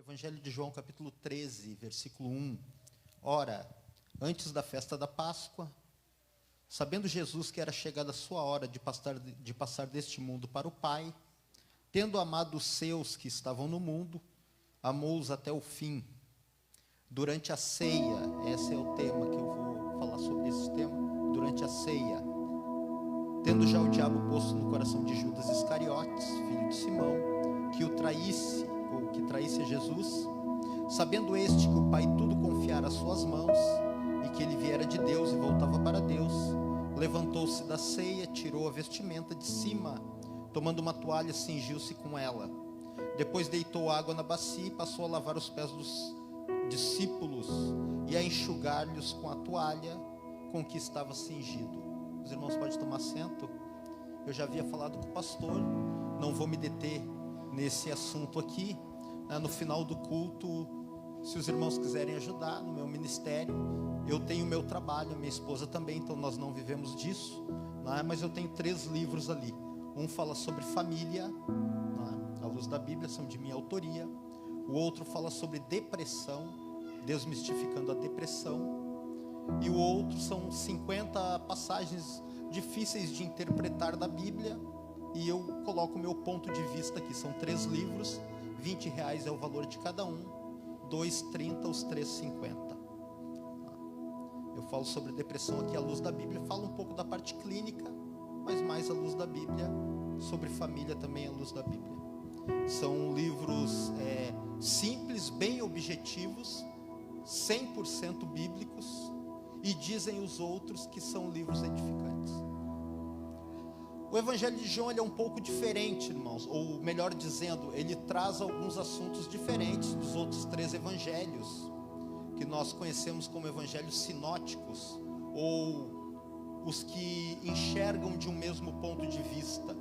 Evangelho de João, capítulo 13, versículo 1. Ora, antes da festa da Páscoa, sabendo Jesus que era chegada a sua hora de passar deste mundo para o Pai, tendo amado os seus que estavam no mundo, amou-os até o fim. Durante a ceia, esse é o tema que eu vou falar sobre esse tema, durante a ceia, tendo já o diabo posto no coração de Judas Iscariotes, filho de Simão, que o traísse, ou que traísse a Jesus, sabendo este que o Pai tudo confiara às suas mãos, e que ele viera de Deus e voltava para Deus, levantou-se da ceia, tirou a vestimenta de cima, tomando uma toalha, cingiu-se com ela. Depois deitou água na bacia e passou a lavar os pés dos discípulos e a enxugar-lhes com a toalha com que estava cingido. Os irmãos podem tomar assento. Eu já havia falado com o pastor, não vou me deter nesse assunto aqui. No final do culto, se os irmãos quiserem ajudar no meu ministério, eu tenho o meu trabalho, minha esposa também, então nós não vivemos disso, mas eu tenho 3 livros ali. Um fala sobre família, à luz da Bíblia, são de minha autoria. O outro fala sobre depressão, desmistificando a depressão. E o outro são 50 passagens difíceis de interpretar da Bíblia, e eu coloco o meu ponto de vista aqui. São 3 livros, R$20 é o valor de cada um, R$2,30 os 3,50. Eu falo sobre depressão aqui à luz da Bíblia, falo um pouco da parte clínica, mas mais à luz da Bíblia, sobre família também à luz da Bíblia. São livros simples, bem objetivos, 100% bíblicos, e dizem os outros que são livros edificantes. O Evangelho de João ele é um pouco diferente, irmãos, ou melhor dizendo, ele traz alguns assuntos diferentes dos outros 3 evangelhos, que nós conhecemos como evangelhos sinóticos, ou os que enxergam de um mesmo ponto de vista.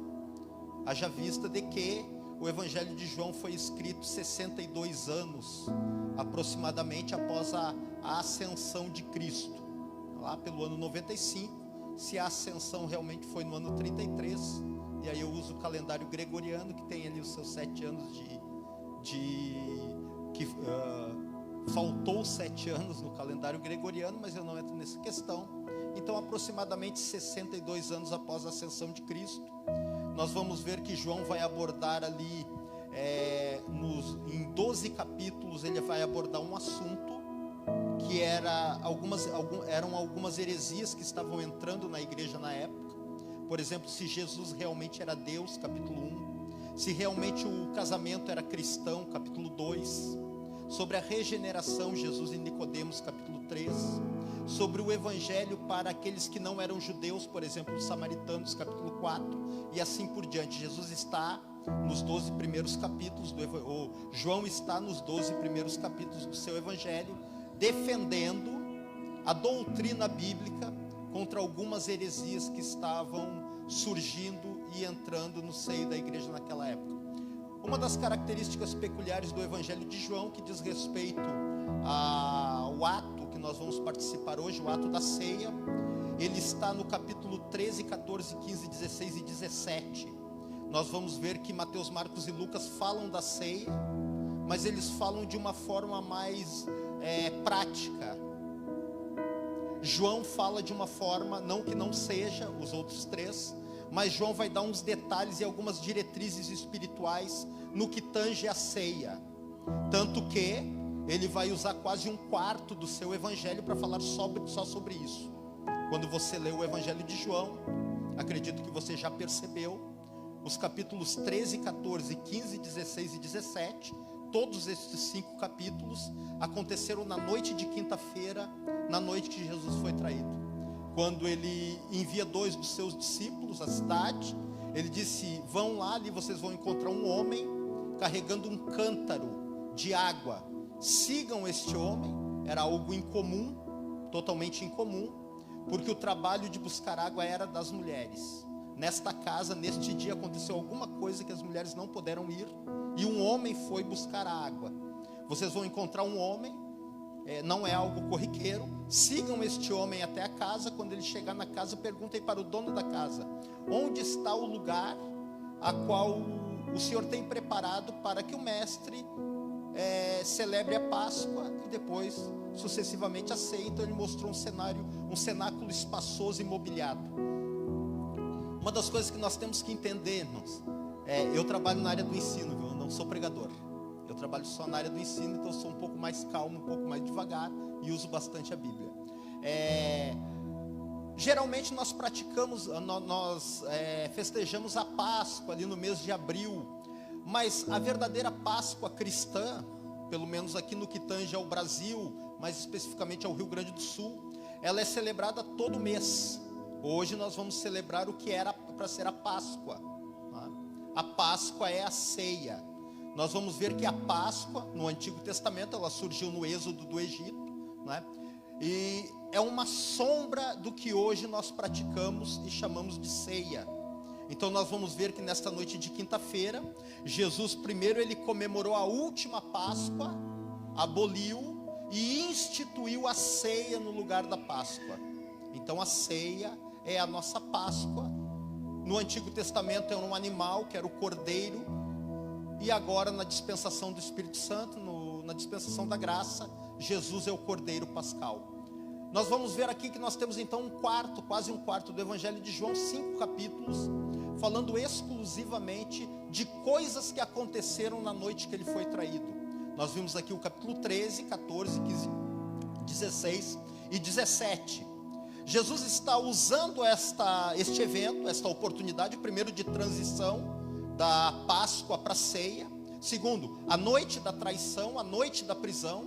Haja vista de que o Evangelho de João foi escrito 62 anos, aproximadamente após a ascensão de Cristo, lá pelo ano 95, se a ascensão realmente foi no ano 33, e aí eu uso o calendário gregoriano, que tem ali os seus 7 anos faltou 7 anos no calendário gregoriano, mas eu não entro nessa questão. Então, aproximadamente 62 anos após a ascensão de Cristo, nós vamos ver que João vai abordar ali, em 12 capítulos, ele vai abordar um assunto que eram algumas heresias que estavam entrando na igreja na época. Por exemplo, se Jesus realmente era Deus, capítulo 1. Se realmente o casamento era cristão, capítulo 2. Sobre a regeneração, Jesus e Nicodemos, capítulo 3. Sobre o evangelho para aqueles que não eram judeus, por exemplo, os samaritanos, capítulo 4. E assim por diante. Jesus está nos 12 primeiros capítulos, João está nos 12 primeiros capítulos do seu evangelho, defendendo a doutrina bíblica contra algumas heresias que estavam surgindo e entrando no seio da igreja naquela época. Uma das características peculiares do Evangelho de João, que diz respeito ao ato que nós vamos participar hoje, o ato da ceia, ele está no capítulo 13, 14, 15, 16 e 17. Nós vamos ver que Mateus, Marcos e Lucas falam da ceia, mas eles falam de uma forma mais prática. João fala de uma forma, não que não seja os outros 3, mas João vai dar uns detalhes e algumas diretrizes espirituais no que tange a ceia. Tanto que ele vai usar quase 1/4 do seu evangelho para falar só sobre isso. Quando você lê o Evangelho de João, acredito que você já percebeu, os capítulos 13, 14, 15, 16 e 17, todos esses 5 capítulos aconteceram na noite de quinta-feira, na noite que Jesus foi traído. Quando ele envia 2 dos seus discípulos à cidade, ele disse: vão lá, ali vocês vão encontrar um homem carregando um cântaro de água. Sigam este homem. Era algo incomum, totalmente incomum, porque o trabalho de buscar água era das mulheres. Nesta casa, neste dia, aconteceu alguma coisa que as mulheres não puderam ir, e um homem foi buscar a água. Vocês vão encontrar um homem, não é algo corriqueiro. Sigam este homem até a casa. Quando ele chegar na casa, perguntem para o dono da casa: onde está o lugar a qual o Senhor tem preparado para que o mestre celebre a Páscoa e depois, sucessivamente, a ceia. Então ele mostrou um cenáculo espaçoso e mobiliado. Uma das coisas que nós temos que entender, irmãos, eu trabalho na área do ensino, viu? Eu não sou pregador. Eu trabalho só na área do ensino, então eu sou um pouco mais calmo, um pouco mais devagar e uso bastante a Bíblia. Geralmente nós praticamos, nós festejamos a Páscoa ali no mês de abril, mas a verdadeira Páscoa cristã, pelo menos aqui no que tange ao Brasil, mais especificamente ao Rio Grande do Sul, ela é celebrada todo mês. Hoje nós vamos celebrar o que era para ser a Páscoa. Tá? A Páscoa é a ceia. Nós vamos ver que a Páscoa, no Antigo Testamento, ela surgiu no êxodo do Egito, né? E é uma sombra do que hoje nós praticamos e chamamos de ceia. Então nós vamos ver que nesta noite de quinta-feira, Jesus primeiro ele comemorou a última Páscoa, aboliu e instituiu a ceia no lugar da Páscoa. Então a ceia é a nossa Páscoa. No Antigo Testamento era um animal, que era o cordeiro. E agora na dispensação do Espírito Santo, na dispensação da graça, Jesus é o cordeiro pascal. Nós vamos ver aqui que nós temos então quase um quarto do Evangelho de João, 5 capítulos, falando exclusivamente de coisas que aconteceram na noite que ele foi traído. Nós vimos aqui o capítulo 13, 14, 15, 16 e 17. Jesus está usando este evento, esta oportunidade, primeiro de transição da Páscoa para a ceia, segundo, a noite da traição, a noite da prisão.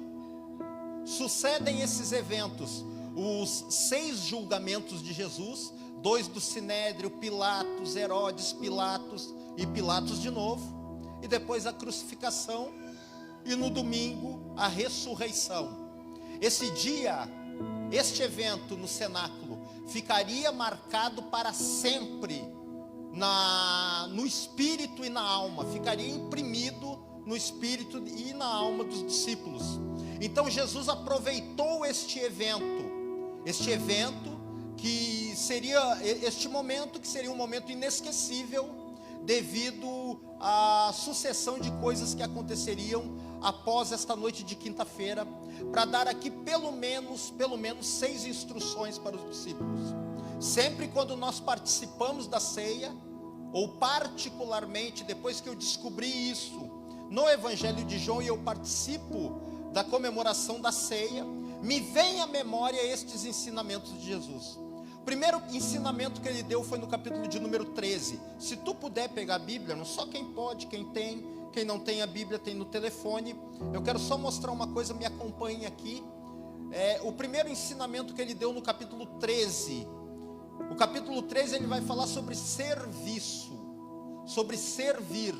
Sucedem esses eventos os 6 julgamentos de Jesus, 2 do Sinédrio, Pilatos, Herodes, Pilatos e Pilatos de novo, e depois a crucificação, e no domingo a ressurreição. Esse dia, este evento no cenáculo ficaria marcado para sempre no espírito e na alma, ficaria imprimido no espírito e na alma dos discípulos. Então Jesus aproveitou este momento que seria um momento inesquecível, devido à sucessão de coisas que aconteceriam após esta noite de quinta-feira, para dar aqui pelo menos 6 instruções para os discípulos. Sempre quando nós participamos da ceia, ou particularmente depois que eu descobri isso no Evangelho de João e eu participo da comemoração da ceia, me vem à memória estes ensinamentos de Jesus. O primeiro ensinamento que ele deu foi no capítulo de número 13. Se tu puder pegar a Bíblia, não só quem pode, quem tem, quem não tem a Bíblia tem no telefone. Eu quero só mostrar uma coisa, me acompanhe aqui. O primeiro ensinamento que ele deu no capítulo 13. O capítulo 13 ele vai falar sobre serviço, sobre servir.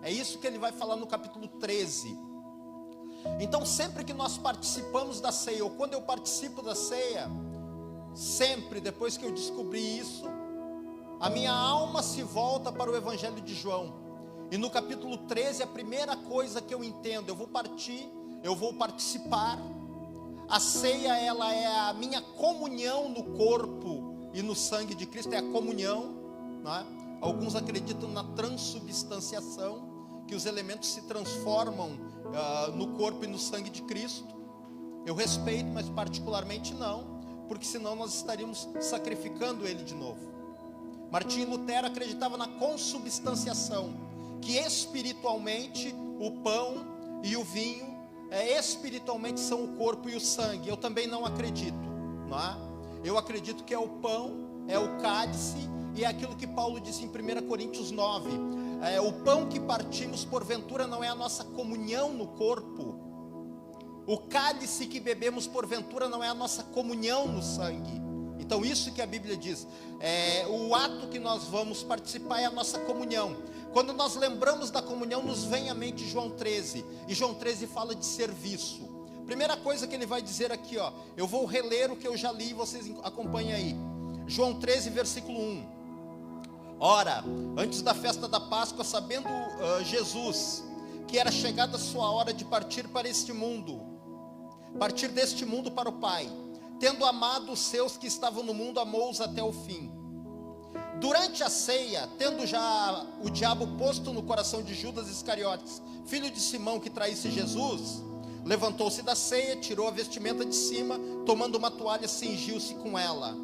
É isso que ele vai falar no capítulo 13. Então sempre que nós participamos da ceia, ou quando eu participo da ceia, sempre depois que eu descobri isso, a minha alma se volta para o Evangelho de João. E no capítulo 13, a primeira coisa que eu entendo, eu vou participar. A ceia, ela é a minha comunhão no corpo e no sangue de Cristo, é a comunhão, né? Alguns acreditam na transubstanciação, que os elementos se transformam no corpo e no sangue de Cristo. Eu respeito, mas particularmente não, porque senão nós estaríamos sacrificando ele de novo. Martinho Lutero acreditava na consubstanciação, que espiritualmente o pão e o vinho espiritualmente são o corpo e o sangue. Eu também não acredito, não é? Eu acredito que é o pão, é o cálice, e é aquilo que Paulo disse em 1 Coríntios 9. O pão que partimos porventura não é a nossa comunhão no corpo. O cálice que bebemos porventura não é a nossa comunhão no sangue. Então isso que a Bíblia diz, o ato que nós vamos participar é a nossa comunhão. Quando nós lembramos da comunhão, nos vem à mente João 13, e João 13 fala de serviço. Primeira coisa que ele vai dizer aqui, eu vou reler o que eu já li, vocês acompanhem aí. João 13, versículo 1. Ora, antes da festa da Páscoa, sabendo Jesus que era chegada a sua hora de partir para este mundo, partir deste mundo para o Pai, tendo amado os seus que estavam no mundo, amou-os até o fim. Durante a ceia, tendo já o diabo posto no coração de Judas Iscariotes, filho de Simão, que traísse Jesus, levantou-se da ceia, tirou a vestimenta de cima, tomando uma toalha, cingiu-se com ela.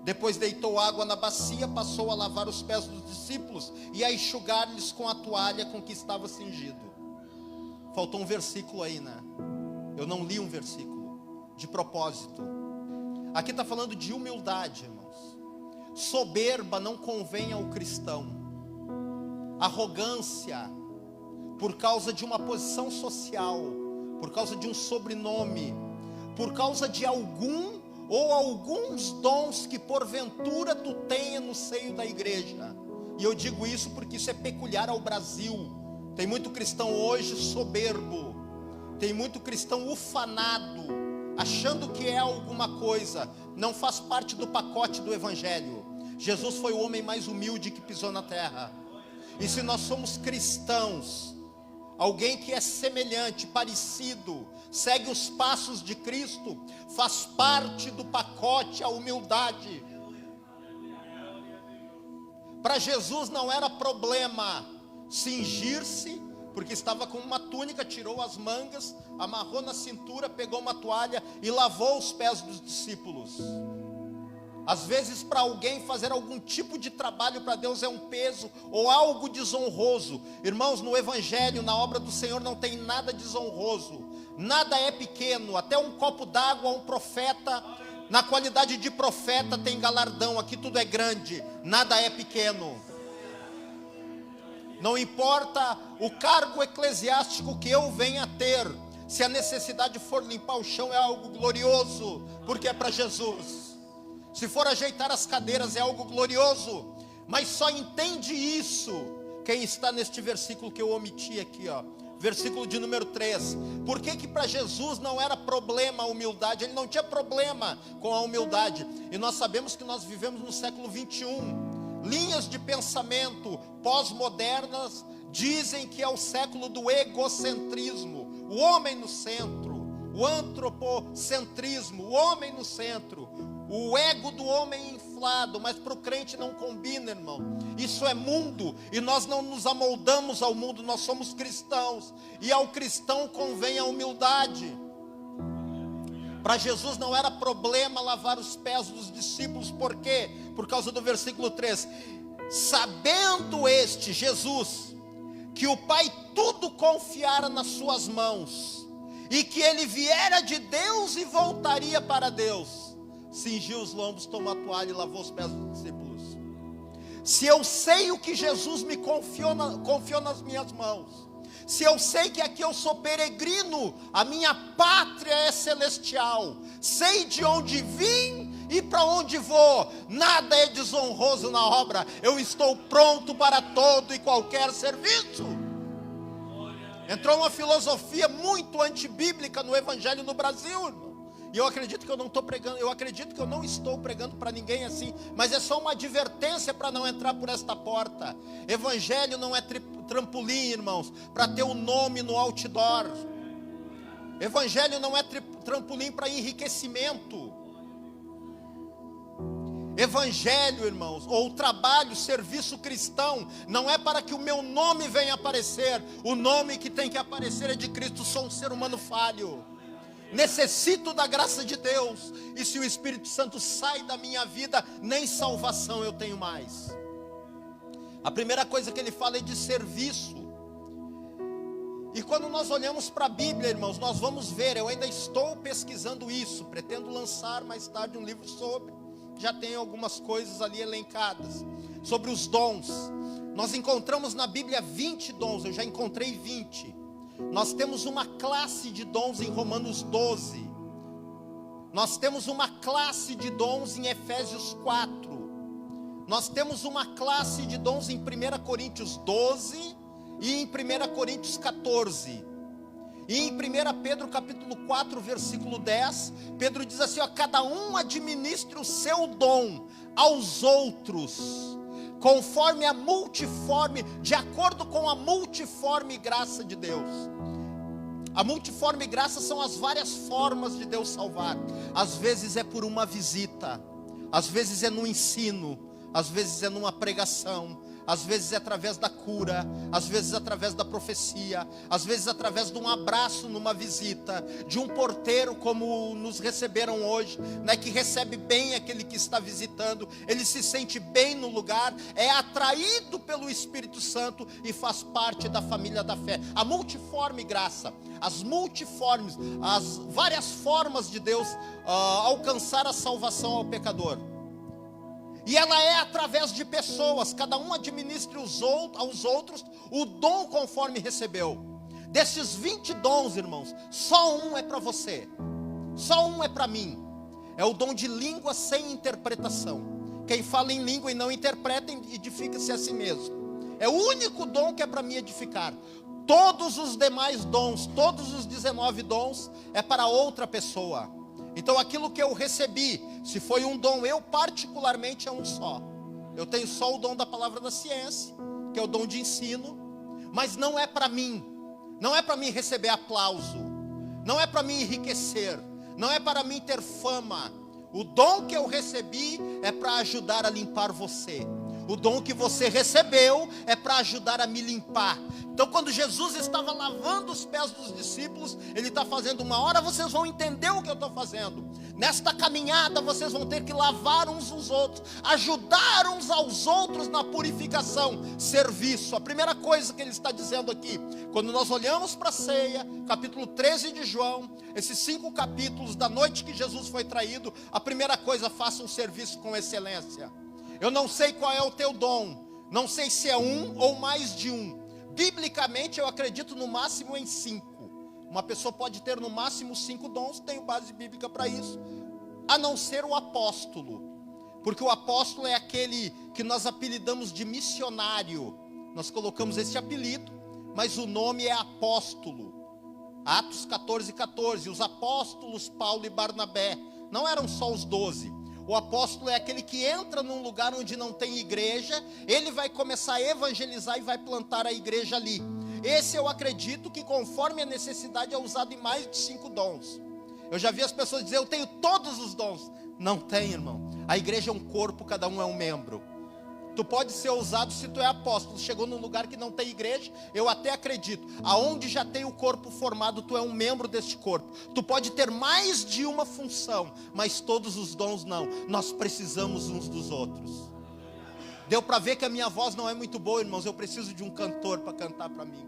Depois deitou água na bacia, passou a lavar os pés dos discípulos e a enxugar-lhes com a toalha com que estava cingido. Faltou um versículo aí, né? Eu não li um versículo, de propósito. Aqui está falando de humildade, irmãos. Soberba não convém ao cristão. Arrogância, por causa de uma posição social, por causa de um sobrenome, por causa de algum ou alguns dons que porventura tu tenha no seio da igreja. E eu digo isso porque isso é peculiar ao Brasil. Tem muito cristão hoje soberbo, tem muito cristão ufanado, achando que é alguma coisa. Não faz parte do pacote do evangelho. Jesus foi o homem mais humilde que pisou na terra. E se nós somos cristãos, alguém que é semelhante, parecido, segue os passos de Cristo, faz parte do pacote a humildade. Para Jesus não era problema cingir-se, porque estava com uma túnica, tirou as mangas, amarrou na cintura, pegou uma toalha e lavou os pés dos discípulos. Às vezes, para alguém fazer algum tipo de trabalho para Deus é um peso ou algo desonroso. Irmãos, no evangelho, na obra do Senhor, não tem nada desonroso. Nada é pequeno. Até um copo d'água, um profeta, na qualidade de profeta, tem galardão. Aqui tudo é grande, nada é pequeno. Não importa o cargo eclesiástico que eu venha a ter, se a necessidade for limpar o chão, é algo glorioso, porque é para Jesus. Se for ajeitar as cadeiras, é algo glorioso, mas só entende isso quem está neste versículo que eu omiti aqui, ó, versículo de número 3. Por que para Jesus não era problema a humildade? Ele não tinha problema com a humildade. E nós sabemos que nós vivemos no século 21. Linhas de pensamento pós-modernas dizem que é o século do egocentrismo, o homem no centro, o antropocentrismo, o homem no centro, o ego do homem inflado. Mas para o crente não combina, irmão. Isso é mundo, e nós não nos amoldamos ao mundo, nós somos cristãos, e ao cristão convém a humildade. Para Jesus não era problema lavar os pés dos discípulos. Por quê? Por causa do versículo 3. Sabendo este, Jesus, que o Pai tudo confiara nas suas mãos, e que ele viera de Deus e voltaria para Deus, cingiu os lombos, tomou a toalha e lavou os pés dos discípulos. Se eu sei o que Jesus me confiou nas minhas mãos, se eu sei que aqui eu sou peregrino, a minha pátria é celestial, sei de onde vim e para onde vou, nada é desonroso na obra, eu estou pronto para todo e qualquer serviço. Entrou uma filosofia muito antibíblica no evangelho no Brasil, irmão. E eu acredito que eu não estou pregando, eu acredito que eu não estou pregando para ninguém assim, mas é só uma advertência para não entrar por esta porta. Evangelho não é trampolim, irmãos, para ter o nome no outdoor. Evangelho não é trampolim para enriquecimento. Evangelho, irmãos, ou trabalho, serviço cristão, não é para que o meu nome venha aparecer. O nome que tem que aparecer é de Cristo. Sou um ser humano falho, necessito da graça de Deus, e se o Espírito Santo sai da minha vida, nem salvação eu tenho mais. A primeira coisa que ele fala é de serviço. E quando nós olhamos para a Bíblia, irmãos, nós vamos ver, eu ainda estou pesquisando isso, pretendo lançar mais tarde um livro sobre, já tem algumas coisas ali elencadas, sobre os dons. Nós encontramos na Bíblia 20 dons, eu já encontrei 20. Nós temos uma classe de dons em Romanos 12. Nós temos uma classe de dons em Efésios 4. Nós temos uma classe de dons em 1 Coríntios 12 e em 1 Coríntios 14. E em 1 Pedro capítulo 4, versículo 10, Pedro diz assim, ó, cada um administre o seu dom aos outros, conforme a multiforme, de acordo com a multiforme graça de Deus. A multiforme graça são as várias formas de Deus salvar. Às vezes é por uma visita, às vezes é no ensino, às vezes é numa pregação, às vezes é através da cura, às vezes através da profecia, às vezes através de um abraço numa visita, de um porteiro como nos receberam hoje, né, que recebe bem aquele que está visitando, ele se sente bem no lugar, é atraído pelo Espírito Santo e faz parte da família da fé. A multiforme graça, as multiformes, as várias formas de Deus alcançar a salvação ao pecador. E ela é através de pessoas, cada um administra aos outros o dom conforme recebeu. Desses 20 dons, irmãos, só um é para você, só um é para mim. É o dom de língua sem interpretação. Quem fala em língua e não interpreta, edifica-se a si mesmo. É o único dom que é para me edificar. Todos os demais dons, todos os 19 dons, é para outra pessoa. Então aquilo que eu recebi, se foi um dom, eu particularmente é um só. Eu tenho só o dom da palavra da ciência, que é o dom de ensino, mas não é para mim. Não é para mim receber aplauso, não é para mim enriquecer, não é para mim ter fama. O dom que eu recebi é para ajudar a limpar você. O dom que você recebeu é para ajudar a me limpar. Então quando Jesus estava lavando os pés dos discípulos, Ele está fazendo: uma hora vocês vão entender o que eu estou fazendo. Nesta caminhada vocês vão ter que lavar uns aos outros, ajudar uns aos outros na purificação, serviço. A primeira coisa que Ele está dizendo aqui, quando nós olhamos para a ceia, capítulo 13 de João, esses 5 capítulos da noite que Jesus foi traído, a primeira coisa: faça um serviço com excelência. Eu não sei qual é o teu dom, não sei se é um ou mais de um. Biblicamente eu acredito no máximo em 5. Uma pessoa pode ter no máximo 5 dons, tenho base bíblica para isso, a não ser o apóstolo, porque o apóstolo é aquele que nós apelidamos de missionário. Nós colocamos esse apelido, mas o nome é apóstolo. Atos 14:14, os apóstolos Paulo e Barnabé, não eram só os 12. O apóstolo é aquele que entra num lugar onde não tem igreja, ele vai começar a evangelizar e vai plantar a igreja ali. Esse eu acredito que, conforme a necessidade, é usado em mais de 5 dons. Eu já vi as pessoas dizer: eu tenho todos os dons. Não tem, irmão. A igreja é um corpo, cada um é um membro. Tu pode ser usado se tu é apóstolo. Chegou num lugar que não tem igreja, eu até acredito. Aonde já tem o corpo formado, tu é um membro deste corpo. Tu pode ter mais de uma função, mas todos os dons não. Nós precisamos uns dos outros. Deu para ver que a minha voz não é muito boa, irmãos. Eu preciso de um cantor para cantar para mim.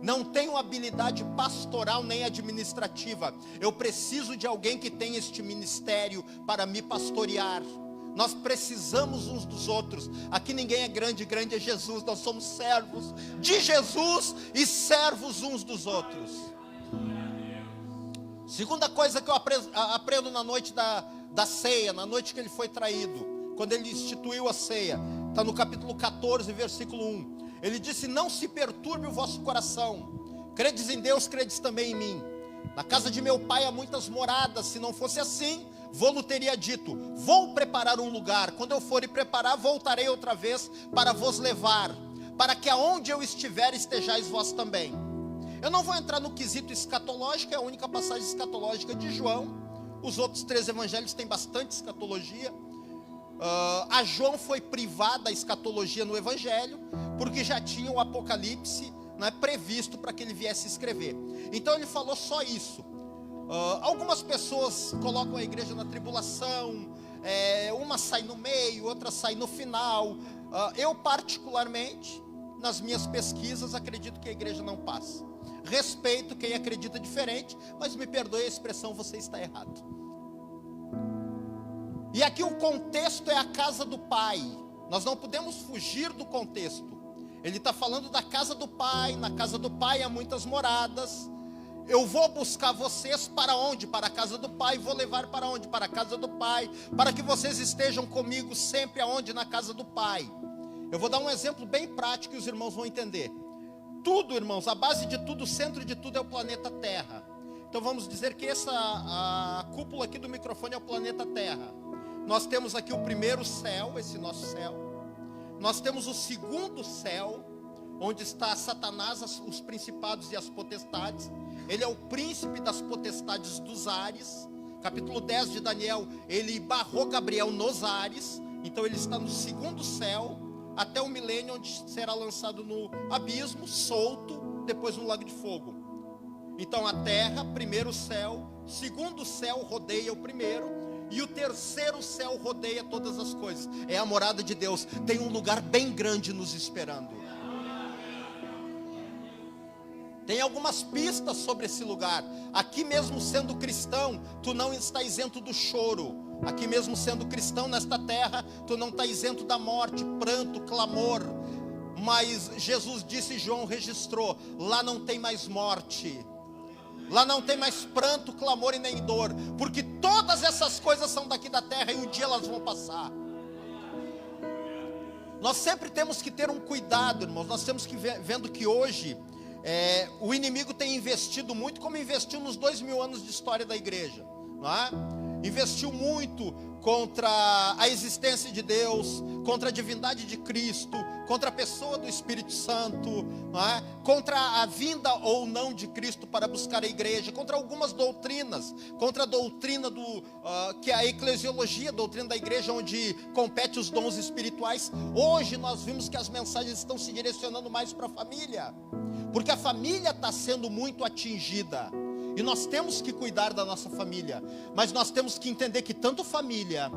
Não tenho habilidade pastoral nem administrativa. Eu preciso de alguém que tenha este ministério para me pastorear. Nós precisamos uns dos outros. Aqui ninguém é grande, grande é Jesus. Nós somos servos de Jesus e servos uns dos outros. Segunda coisa que eu aprendo na noite da ceia, na noite que Ele foi traído, quando Ele instituiu a ceia, está no capítulo 14, versículo 1. Ele disse: não se perturbe o vosso coração, credes em Deus, credes também em mim. Na casa de meu pai há muitas moradas, se não fosse assim, vou-lo teria dito: vou preparar um lugar, quando eu for e preparar, voltarei outra vez para vos levar, para que aonde eu estiver estejais vós também. Eu não vou entrar no quesito escatológico, é a única passagem escatológica de João. Os outros 3 evangelhos têm bastante escatologia. A João foi privada da escatologia no evangelho, porque já tinha o Apocalipse, né, previsto para que ele viesse escrever. Então ele falou só isso. Algumas pessoas colocam a igreja na tribulação, uma sai no meio, outra sai no final. Eu particularmente, nas minhas pesquisas, acredito que a igreja não passa. Respeito quem acredita diferente, mas me perdoe a expressão, você está errado. E aqui o contexto é a casa do Pai. Nós não podemos fugir do contexto. Ele está falando da casa do Pai. Na casa do Pai há muitas moradas. Eu vou buscar vocês para onde? Para a casa do Pai. Vou levar para onde? Para a casa do Pai. Para que vocês estejam comigo sempre aonde? Na casa do Pai. Eu vou dar um exemplo bem prático e os irmãos vão entender. Tudo, irmãos, a base de tudo, o centro de tudo é o planeta Terra. Então vamos dizer que a cúpula aqui do microfone é o planeta Terra. Nós temos aqui o primeiro céu, esse nosso céu. Nós temos o segundo céu, onde está Satanás, os principados e as potestades. Ele é o príncipe das potestades dos ares. Capítulo 10 de Daniel, ele barrou Gabriel nos ares. Então ele está no segundo céu, até o milênio, onde será lançado no abismo, solto, depois no lago de fogo. Então a terra, primeiro céu, segundo céu rodeia o primeiro, e o terceiro céu rodeia todas as coisas. É a morada de Deus. Tem um lugar bem grande nos esperando. Tem algumas pistas sobre esse lugar. Aqui mesmo sendo cristão, tu não está isento do choro. Aqui mesmo sendo cristão nesta terra, tu não está isento da morte, pranto, clamor. Mas Jesus disse, João registrou, lá não tem mais morte. Lá não tem mais pranto, clamor e nem dor, porque todas essas coisas são daqui da terra e um dia elas vão passar. Nós sempre temos que ter um cuidado, irmãos. Nós temos que vendo que hoje o inimigo tem investido muito, como investiu nos 2000 anos de história da igreja, não é? Investiu muito contra a existência de Deus, contra a divindade de Cristo, contra a pessoa do Espírito Santo, não é? Contra a vinda ou não de Cristo para buscar a igreja, contra algumas doutrinas, contra a doutrina que é a eclesiologia, a doutrina da igreja, onde compete os dons espirituais. Hoje nós vimos que as mensagens estão se direcionando mais para a família, porque a família está sendo muito atingida. E nós temos que cuidar da nossa família, mas nós temos que entender que tanto família,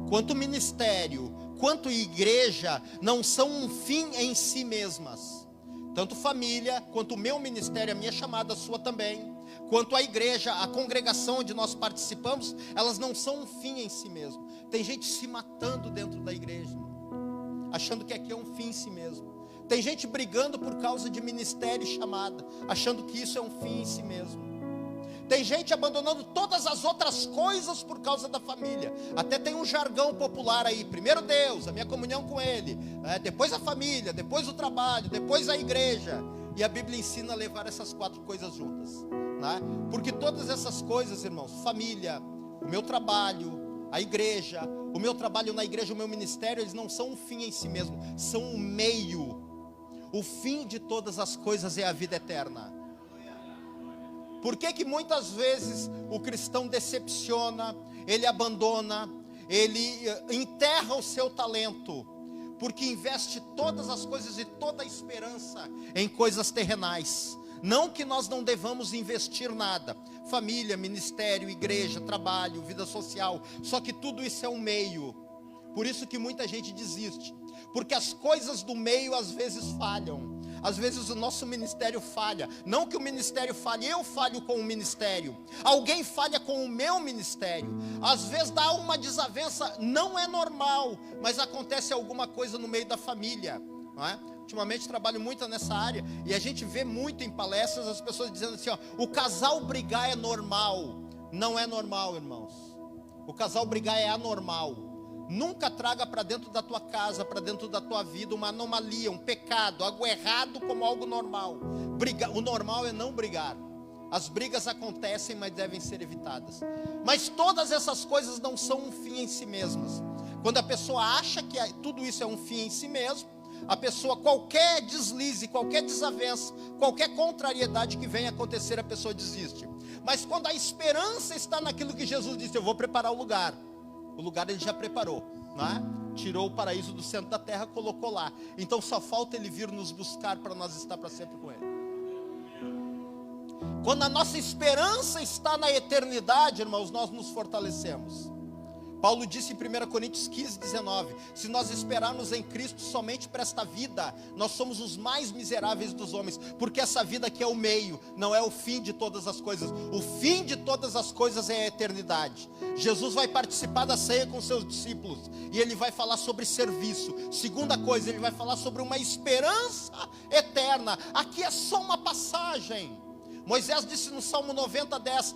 quanto ministério, quanto igreja, não são um fim em si mesmas. Tanto família, quanto o meu ministério, a minha chamada, a sua também, quanto a igreja, a congregação onde nós participamos, elas não são um fim em si mesmo. Tem gente se matando dentro da igreja, achando que aqui é um fim em si mesmo. Tem gente brigando por causa de ministério e chamada, achando que isso é um fim em si mesmo. Tem gente abandonando todas as outras coisas por causa da família. Até tem um jargão popular aí: primeiro Deus, a minha comunhão com Ele, depois a família, depois o trabalho, depois a igreja. E a Bíblia ensina a levar essas 4 coisas juntas, né? Porque todas essas coisas, irmãos, família, o meu trabalho, a igreja, o meu trabalho na igreja, o meu ministério, eles não são um fim em si mesmo, são um meio. O fim de todas as coisas é a vida eterna. Por que muitas vezes o cristão decepciona, ele abandona, ele enterra o seu talento? Porque investe todas as coisas e toda a esperança em coisas terrenais. Não que nós não devamos investir nada, família, ministério, igreja, trabalho, vida social, só que tudo isso é um meio. Por isso que muita gente desiste, porque as coisas do meio às vezes falham. Às vezes o nosso ministério falha. Não que o ministério falhe, eu falho com o ministério. Alguém falha com o meu ministério. Às vezes dá uma desavença, não é normal, mas acontece alguma coisa no meio da família, não é? Ultimamente trabalho muito nessa área, e a gente vê muito em palestras as pessoas dizendo assim, ó, o casal brigar é normal. Não é normal, irmãos. O casal brigar é anormal. Nunca traga para dentro da tua casa, para dentro da tua vida, uma anomalia, um pecado, algo errado como algo normal. O normal é não brigar. As brigas acontecem, mas devem ser evitadas. Mas todas essas coisas não são um fim em si mesmas. Quando a pessoa acha que tudo isso é um fim em si mesmo, a pessoa, qualquer deslize, qualquer desavença, qualquer contrariedade que venha acontecer, a pessoa desiste. Mas quando a esperança está naquilo que Jesus disse, eu vou preparar o lugar ele já preparou, não é? Tirou o paraíso do centro da terra, colocou lá. Então só falta Ele vir nos buscar para nós estar para sempre com Ele. Quando a nossa esperança está na eternidade, irmãos, nós nos fortalecemos. Paulo disse em 1 Coríntios 15, 19, se nós esperarmos em Cristo somente para esta vida, nós somos os mais miseráveis dos homens, porque essa vida aqui é o meio, não é o fim de todas as coisas. O fim de todas as coisas é a eternidade. Jesus vai participar da ceia com seus discípulos, e Ele vai falar sobre serviço. Segunda coisa, Ele vai falar sobre uma esperança eterna. Aqui é só uma passagem. Moisés disse no Salmo 90, 10,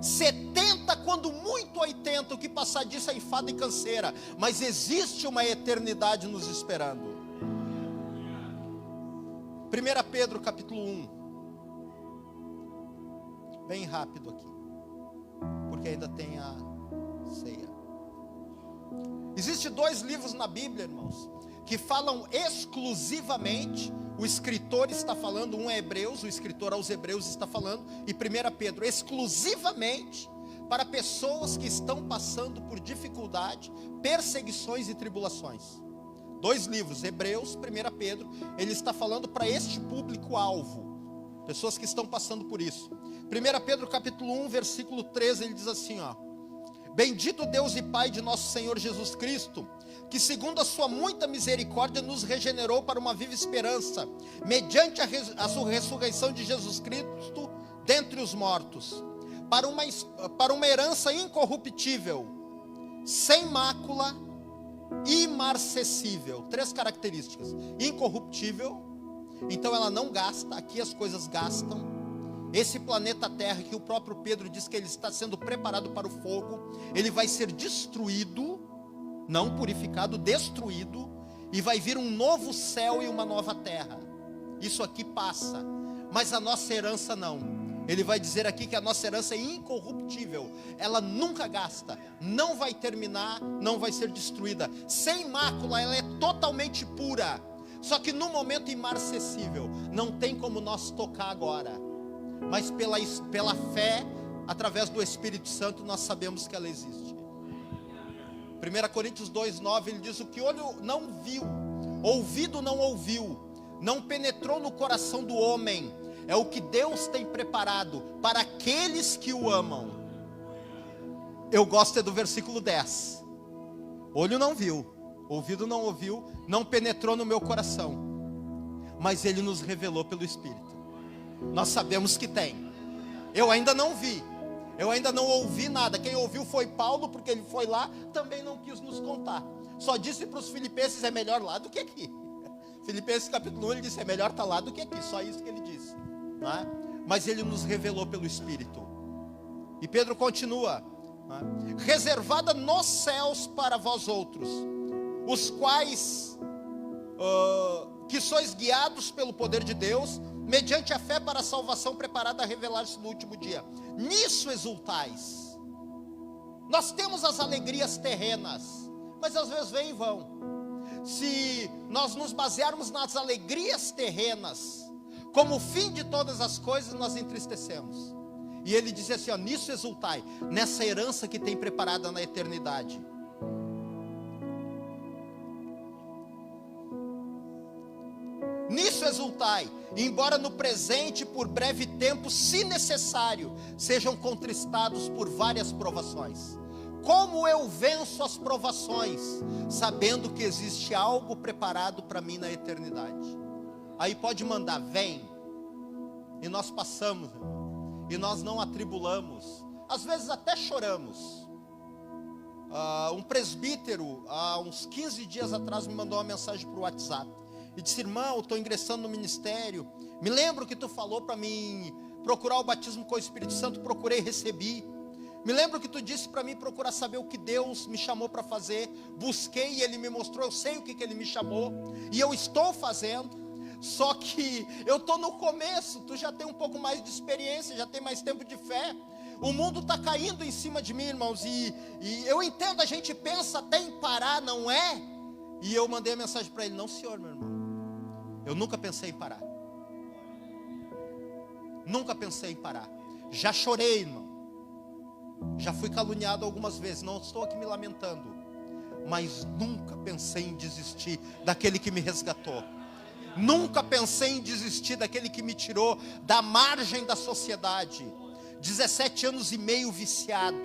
70, quando muito 80, o que passar disso é enfado e canseira, mas existe uma eternidade nos esperando. 1 Pedro capítulo 1, bem rápido aqui, porque ainda tem a ceia. Existem 2 livros na Bíblia, irmãos, que falam exclusivamente, o escritor está falando, um é Hebreus, o escritor aos Hebreus está falando, e 1 Pedro, exclusivamente para pessoas que estão passando por dificuldade, perseguições e tribulações. 2 livros, Hebreus, 1 Pedro, ele está falando para este público-alvo, pessoas que estão passando por isso. 1 Pedro capítulo 1, versículo 13, ele diz assim, ó: Bendito Deus e Pai de nosso Senhor Jesus Cristo, que segundo a sua muita misericórdia nos regenerou para uma viva esperança, mediante a ressurreição de Jesus Cristo dentre os mortos, para uma herança incorruptível, sem mácula, imarcessível. 3 características: incorruptível, então ela não gasta, aqui as coisas gastam. Esse planeta Terra, que o próprio Pedro diz que ele está sendo preparado para o fogo, ele vai ser destruído, não purificado, destruído, e vai vir um novo céu e uma nova terra. Isso aqui passa, mas a nossa herança não. Ele vai dizer aqui que a nossa herança é incorruptível, ela nunca gasta, não vai terminar, não vai ser destruída, sem mácula, ela é totalmente pura, só que no momento imarcessível, não tem como nós tocar agora, mas pela fé, através do Espírito Santo, nós sabemos que ela existe. 1 Coríntios 2,9, ele diz: o que olho não viu, ouvido não ouviu, não penetrou no coração do homem, é o que Deus tem preparado para aqueles que o amam. Eu gosto do versículo 10. Olho não viu, ouvido não ouviu, não penetrou no meu coração, mas Ele nos revelou pelo Espírito. Nós sabemos que tem. Eu ainda não vi, eu ainda não ouvi nada. Quem ouviu foi Paulo, porque ele foi lá, também não quis nos contar. Só disse para os filipenses: é melhor lá do que aqui. Filipenses capítulo 1, ele disse: é melhor estar lá do que aqui. Só isso que ele disse, não é? Mas ele nos revelou pelo Espírito. E Pedro continua, não é? Reservada nos céus para vós outros, os quais que sois guiados pelo poder de Deus, mediante a fé para a salvação preparada a revelar-se no último dia. Nisso exultais. Nós temos as alegrias terrenas, mas às vezes vêm e vão. Se nós nos basearmos nas alegrias terrenas como o fim de todas as coisas, nós entristecemos. E ele diz assim, ó: nisso exultai, nessa herança que tem preparada na eternidade. Nisso exultai, embora no presente, por breve tempo, se necessário, sejam contristados por várias provações. Como eu venço as provações, sabendo que existe algo preparado para mim na eternidade. Aí pode mandar, vem, e nós passamos, e nós não atribulamos, às vezes até choramos. Um presbítero, há uns 15 dias atrás, me mandou uma mensagem para o WhatsApp, e disse: irmão, estou ingressando no ministério, me lembro que tu falou para mim procurar o batismo com o Espírito Santo, procurei, recebi. Me lembro que tu disse para mim procurar saber o que Deus me chamou para fazer, busquei e Ele me mostrou, eu sei o que Ele me chamou, e eu estou fazendo, só que eu estou no começo, tu já tem um pouco mais de experiência, já tem mais tempo de fé, o mundo está caindo em cima de mim, irmãos, e eu entendo, a gente pensa até em parar, não é? E eu mandei a mensagem para ele: não senhor, meu irmão, eu nunca pensei em parar, nunca pensei em parar, já chorei, irmão, já fui caluniado algumas vezes, não estou aqui me lamentando, mas nunca pensei em desistir daquele que me resgatou, nunca pensei em desistir daquele que me tirou da margem da sociedade. 17 anos e meio viciado,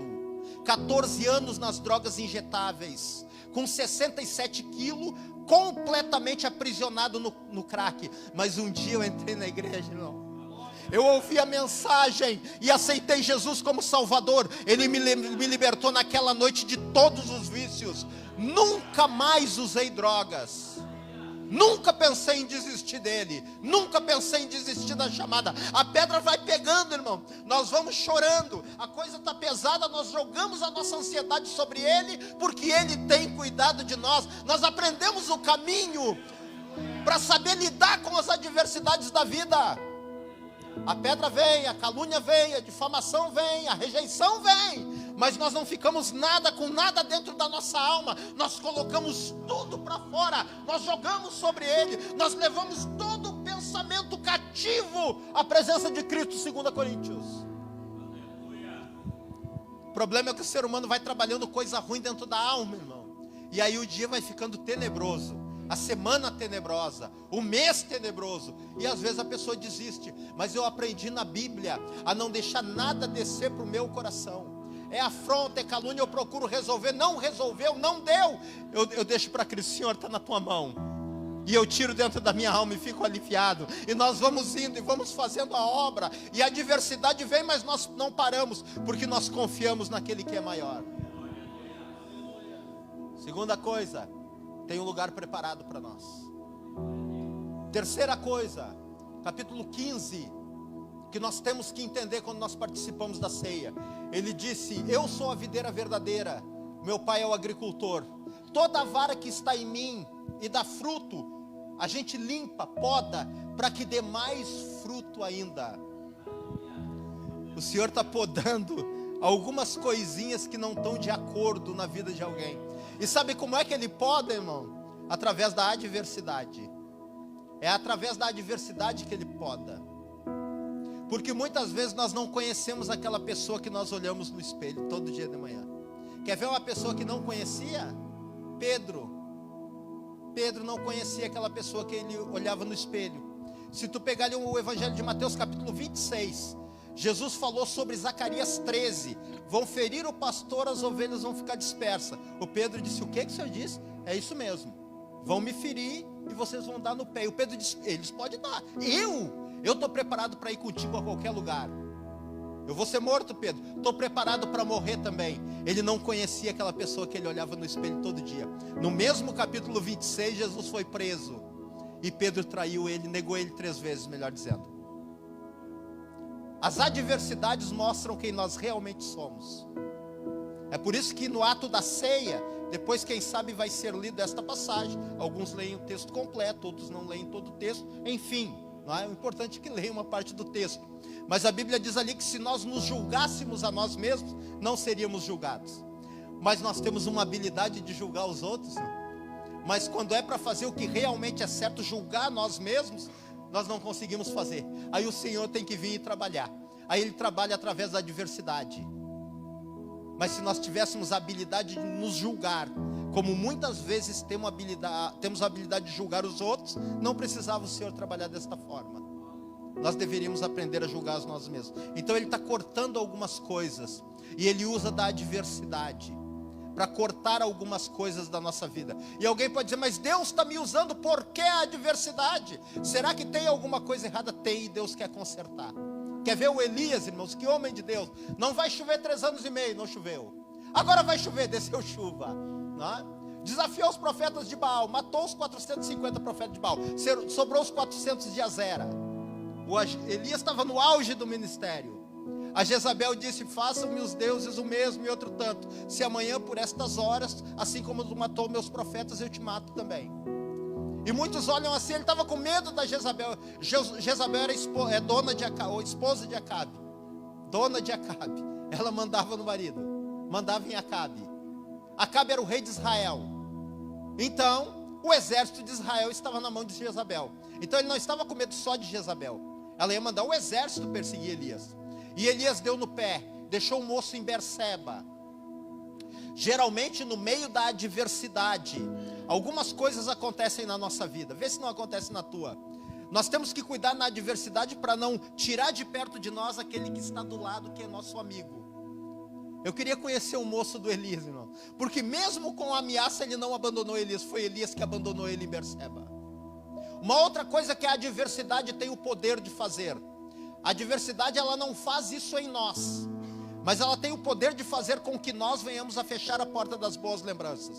14 anos nas drogas injetáveis, com 67 quilos, completamente aprisionado no crack. Mas um dia eu entrei na igreja, irmão, eu ouvi a mensagem e aceitei Jesus como Salvador. Ele me libertou naquela noite de todos os vícios. Nunca mais usei drogas, nunca pensei em desistir dele, nunca pensei em desistir da chamada. A pedra vai pegando, irmão, nós vamos chorando, a coisa está pesada, nós jogamos a nossa ansiedade sobre ele, porque ele tem cuidado de nós. Nós aprendemos o caminho para saber lidar com as adversidades da vida. A pedra vem, a calúnia vem, a difamação vem, a rejeição vem, mas nós não ficamos nada com nada dentro da nossa alma, nós colocamos tudo para fora, nós jogamos sobre ele, nós levamos todo o pensamento cativo à presença de Cristo, 2 Coríntios. problema é que o ser humano vai trabalhando coisa ruim dentro da alma, irmão. E aí o dia vai ficando tenebroso, a semana tenebrosa, o mês tenebroso. E às vezes a pessoa desiste. Mas eu aprendi na Bíblia a não deixar nada descer para o meu coração. É afronta, é calúnia, eu procuro resolver. Não resolveu, não deu. Eu deixo para Cristo: Senhor, está na tua mão. E eu tiro dentro da minha alma e fico aliviado. E nós vamos indo e vamos fazendo a obra. E a adversidade vem, mas nós não paramos, porque nós confiamos naquele que é maior. Segunda coisa, tem um lugar preparado para nós. Terceira coisa, capítulo 15, que nós temos que entender quando nós participamos da ceia. Ele disse: eu sou a videira verdadeira, meu pai é o agricultor. Toda a vara que está em mim e dá fruto, a gente limpa, poda, para que dê mais fruto ainda. O Senhor está podando algumas coisinhas que não estão de acordo na vida de alguém. E sabe como é que Ele poda, irmão? Através da adversidade. É através da adversidade que Ele poda. Porque muitas vezes nós não conhecemos aquela pessoa que nós olhamos no espelho todo dia de manhã. Quer ver uma pessoa que não conhecia? Pedro não conhecia aquela pessoa que ele olhava no espelho. Se tu pegar ali o Evangelho de Mateus capítulo 26, Jesus falou sobre Zacarias 13: vão ferir o pastor, as ovelhas vão ficar dispersas. O Pedro disse: o que o Senhor disse? É isso mesmo, vão me ferir e vocês vão dar no pé. E o Pedro disse: eles podem dar, eu estou preparado para ir contigo a qualquer lugar. Eu vou ser morto, Pedro, estou preparado para morrer também. Ele não conhecia aquela pessoa que ele olhava no espelho todo dia. No mesmo capítulo 26, Jesus foi preso. E Pedro traiu ele, negou ele 3 vezes, melhor dizendo. As adversidades mostram quem nós realmente somos. É por isso que no ato da ceia, depois quem sabe vai ser lido esta passagem. Alguns leem o texto completo, outros não leem todo o texto. Enfim, não é? O importante é que leiam uma parte do texto. Mas a Bíblia diz ali que se nós nos julgássemos a nós mesmos, não seríamos julgados. Mas nós temos uma habilidade de julgar os outros, né? Mas quando é para fazer o que realmente é certo, julgar nós mesmos, nós não conseguimos fazer. Aí o Senhor tem que vir e trabalhar. Aí Ele trabalha através da adversidade. Mas se nós tivéssemos a habilidade de nos julgar, como muitas vezes temos a habilidade de julgar os outros, não precisava o Senhor trabalhar desta forma. Nós deveríamos aprender a julgar nós mesmos. Então Ele está cortando algumas coisas. E Ele usa da adversidade para cortar algumas coisas da nossa vida. E alguém pode dizer: mas Deus está me usando, por que a adversidade? Será que tem alguma coisa errada? Tem, e Deus quer consertar. Quer ver o Elias, irmãos? Que homem de Deus. Não vai chover 3 anos e meio, não choveu. Agora vai chover, desceu chuva, não é? Desafiou os profetas de Baal, matou os 450 profetas de Baal, sobrou os 400 de Azera. Elias estava no auge do ministério. A Jezabel disse: façam-me os deuses o mesmo e outro tanto, se amanhã por estas horas, assim como tu matou meus profetas, eu te mato também. E muitos olham assim, ele estava com medo da Jezabel. Jezabel era esposa de Acabe. Dona de Acabe. Ela mandava no marido, mandava em Acabe. Acabe era o rei de Israel. Então o exército de Israel estava na mão de Jezabel. Então ele não estava com medo só de Jezabel. Ela ia mandar o exército perseguir Elias. E Elias deu no pé, deixou o moço em Berseba. Geralmente no meio da adversidade, algumas coisas acontecem na nossa vida. Vê se não acontece na tua. Nós temos que cuidar na adversidade para não tirar de perto de nós aquele que está do lado, que é nosso amigo. Eu queria conhecer o moço do Elias, irmão. Porque mesmo com a ameaça ele não abandonou Elias. Foi Elias que abandonou ele em Berseba. Uma outra coisa que a adversidade tem o poder de fazer. A adversidade, ela não faz isso em nós, mas ela tem o poder de fazer com que nós venhamos a fechar a porta das boas lembranças.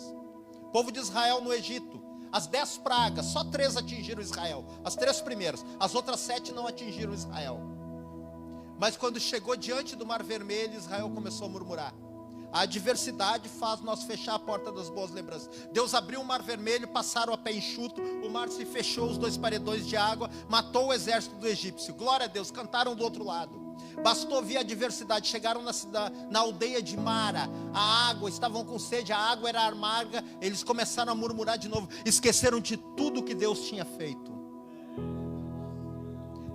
O povo de Israel no Egito, as 10 pragas, só 3 atingiram Israel. As 3 primeiras, as outras 7 não atingiram Israel. Mas quando chegou diante do Mar Vermelho, Israel começou a murmurar. A adversidade faz nós fechar a porta das boas lembranças. Deus abriu o Mar Vermelho, passaram a pé enxuto, o mar se fechou, os 2 paredões de água, matou o exército do egípcio. Glória a Deus, cantaram do outro lado. Bastou vir a adversidade, chegaram na aldeia de Mara, a água, estavam com sede, a água era amarga, eles começaram a murmurar de novo, esqueceram de tudo que Deus tinha feito.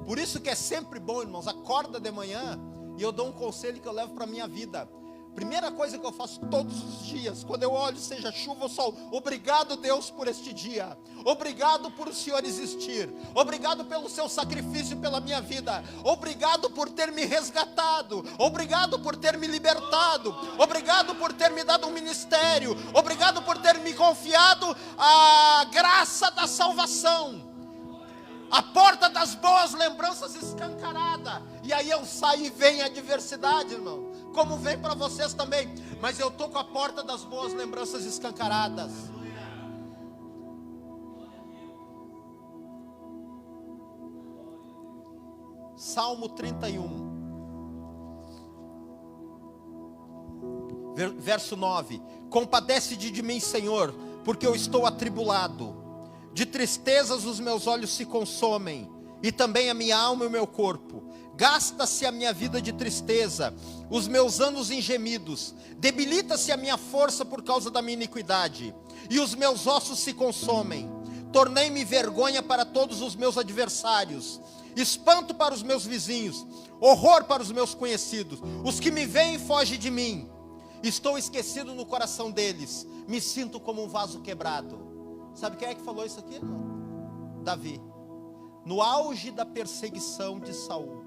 Por isso que é sempre bom, irmãos, acorda de manhã, e eu dou um conselho que eu levo para a minha vida. Primeira coisa que eu faço todos os dias, quando eu olho, seja chuva ou sol, obrigado, Deus, por este dia. Obrigado por o Senhor existir. Obrigado pelo seu sacrifício pela minha vida. Obrigado por ter me resgatado. Obrigado por ter me libertado. Obrigado por ter me dado um ministério. Obrigado por ter me confiado a graça da salvação. A porta das boas lembranças escancarada. E aí eu saio e vem a adversidade, irmão. Como vem para vocês também. Mas eu estou com a porta das boas lembranças escancaradas. Salmo 31. Verso 9. Compadece-te de mim, Senhor, porque eu estou atribulado. De tristezas os meus olhos se consomem, e também a minha alma e o meu corpo. Gasta-se a minha vida de tristeza, os meus anos em gemidos. Debilita-se a minha força por causa da minha iniquidade, e os meus ossos se consomem. Tornei-me vergonha para todos os meus adversários, espanto para os meus vizinhos, horror para os meus conhecidos. Os que me veem fogem de mim. Estou esquecido no coração deles, me sinto como um vaso quebrado. Sabe quem é que falou isso aqui, irmão? Davi. No auge da perseguição de Saul,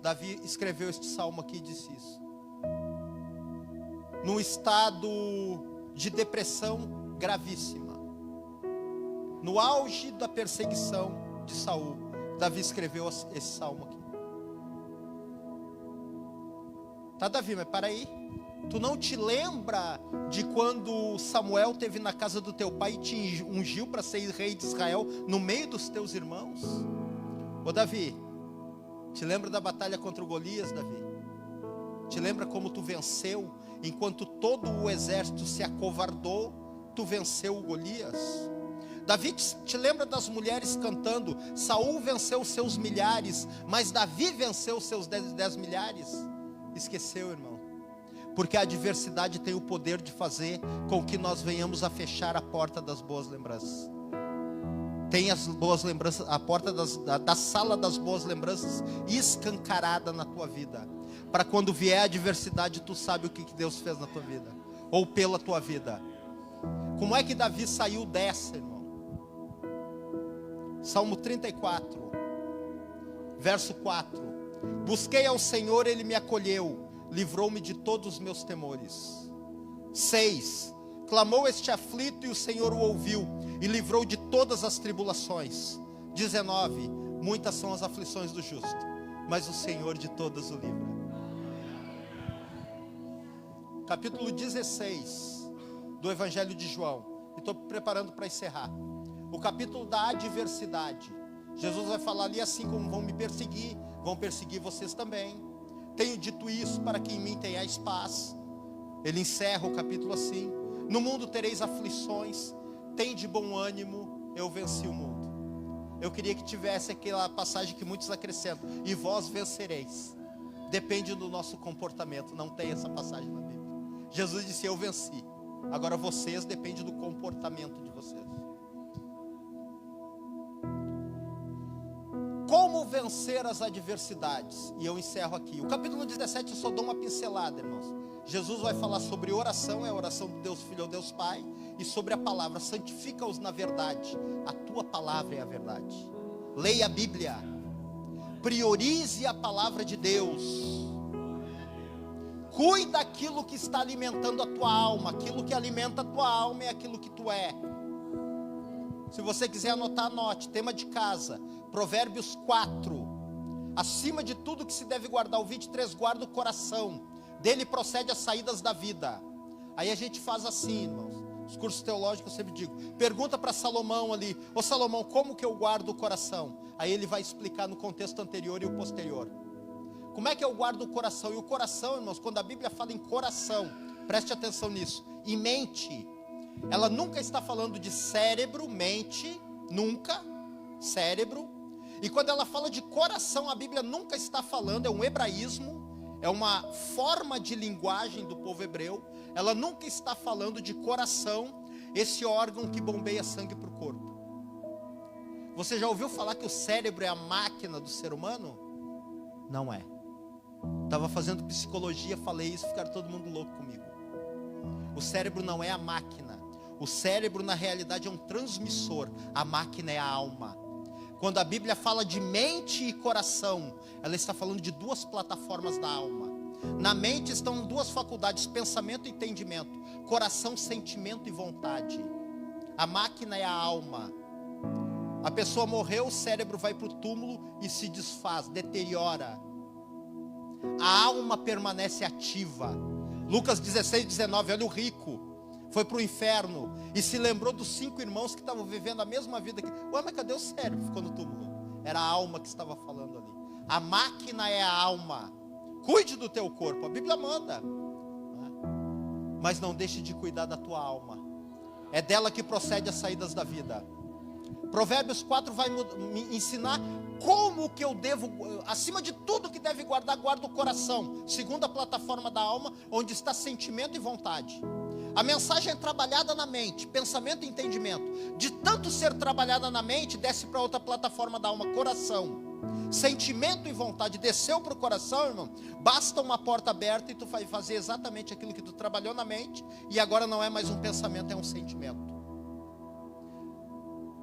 Davi escreveu este salmo aqui e disse isso. Num estado de depressão gravíssima, no auge da perseguição de Saul, Davi escreveu esse salmo aqui. Tá, Davi, mas para aí. Tu não te lembra de quando Samuel esteve na casa do teu pai e te ungiu para ser rei de Israel no meio dos teus irmãos? Ô Davi, te lembra da batalha contra o Golias, Davi? Te lembra como tu venceu? Enquanto todo o exército se acovardou, tu venceu o Golias? Davi, te lembra das mulheres cantando? Saul venceu os seus milhares, mas Davi venceu os seus 10 milhares? Esqueceu, irmão. Porque a adversidade tem o poder de fazer com que nós venhamos a fechar a porta das boas lembranças. Tem as boas lembranças, a porta da sala das boas lembranças escancarada na tua vida. Para quando vier a adversidade, tu sabe o que Deus fez na tua vida. Ou pela tua vida. Como é que Davi saiu dessa, irmão? Salmo 34, verso 4. Busquei ao Senhor, Ele me acolheu. Livrou-me de todos os meus temores. 6. Clamou este aflito e o Senhor o ouviu, e livrou de todas as tribulações. 19. Muitas são as aflições do justo, mas o Senhor de todas o livra. Capítulo 16 do Evangelho de João. Estou preparando para encerrar. O capítulo da adversidade. Jesus vai falar ali assim: como vão me perseguir, vão perseguir vocês também. Tenho dito isso para que em mim tenhais paz. Ele encerra o capítulo assim: no mundo tereis aflições, tende bom ânimo, eu venci o mundo. Eu queria que tivesse aquela passagem que muitos acrescentam: e vós vencereis. Depende do nosso comportamento. Não tem essa passagem na Bíblia. Jesus disse: eu venci. Agora vocês, depende do comportamento de vocês. Como vencer as adversidades? E eu encerro aqui. O capítulo 17 eu só dou uma pincelada, irmãos. Jesus vai falar sobre oração, é a oração do Deus Filho ao Deus Pai, e sobre a palavra: santifica-os na verdade. A tua palavra é a verdade. Leia a Bíblia. Priorize a palavra de Deus. Cuida daquilo que está alimentando a tua alma. Aquilo que alimenta a tua alma é aquilo que tu é. Se você quiser anotar, anote. Tema de casa, Provérbios 4. Acima de tudo que se deve guardar, o 23, guarda o coração. Dele procede as saídas da vida. Aí a gente faz assim, irmãos. Os cursos teológicos eu sempre digo. Pergunta para Salomão ali: ô Salomão, como que eu guardo o coração? Aí ele vai explicar no contexto anterior e o posterior. Como é que eu guardo o coração? E o coração, irmãos, quando a Bíblia fala em coração, preste atenção nisso. E mente, ela nunca está falando de cérebro, mente, nunca, cérebro. E quando ela fala de coração, a Bíblia nunca está falando, é um hebraísmo, é uma forma de linguagem do povo hebreu. Ela nunca está falando de coração, esse órgão que bombeia sangue para o corpo. Você já ouviu falar que o cérebro é a máquina do ser humano? Não é. Estava fazendo psicologia, falei isso, ficaram todo mundo louco comigo. O cérebro não é a máquina. O cérebro, na realidade, é um transmissor. A máquina é a alma. Quando a Bíblia fala de mente e coração, ela está falando de duas plataformas da alma. Na mente estão duas faculdades, pensamento e entendimento. Coração, sentimento e vontade. A máquina é a alma. A pessoa morreu, o cérebro vai para o túmulo e se desfaz, deteriora. A alma permanece ativa. Lucas 16, 19, olha o rico. Foi para o inferno e se lembrou dos 5 irmãos que estavam vivendo a mesma vida que... Ué, mas cadê o cérebro? Ficou no túmulo. Era a alma que estava falando ali. A máquina é a alma. Cuide do teu corpo, a Bíblia manda. Mas não deixe de cuidar da tua alma. É dela que procede as saídas da vida. Provérbios 4 vai me ensinar como que eu devo, acima de tudo que deve guardar, guarda o coração. Segunda plataforma da alma, onde está sentimento e vontade. A mensagem é trabalhada na mente, pensamento e entendimento. De tanto ser trabalhada na mente, desce para outra plataforma da alma, coração. Sentimento e vontade, desceu para o coração, irmão. Basta uma porta aberta e tu vai fazer exatamente aquilo que tu trabalhou na mente. E agora não é mais um pensamento, é um sentimento.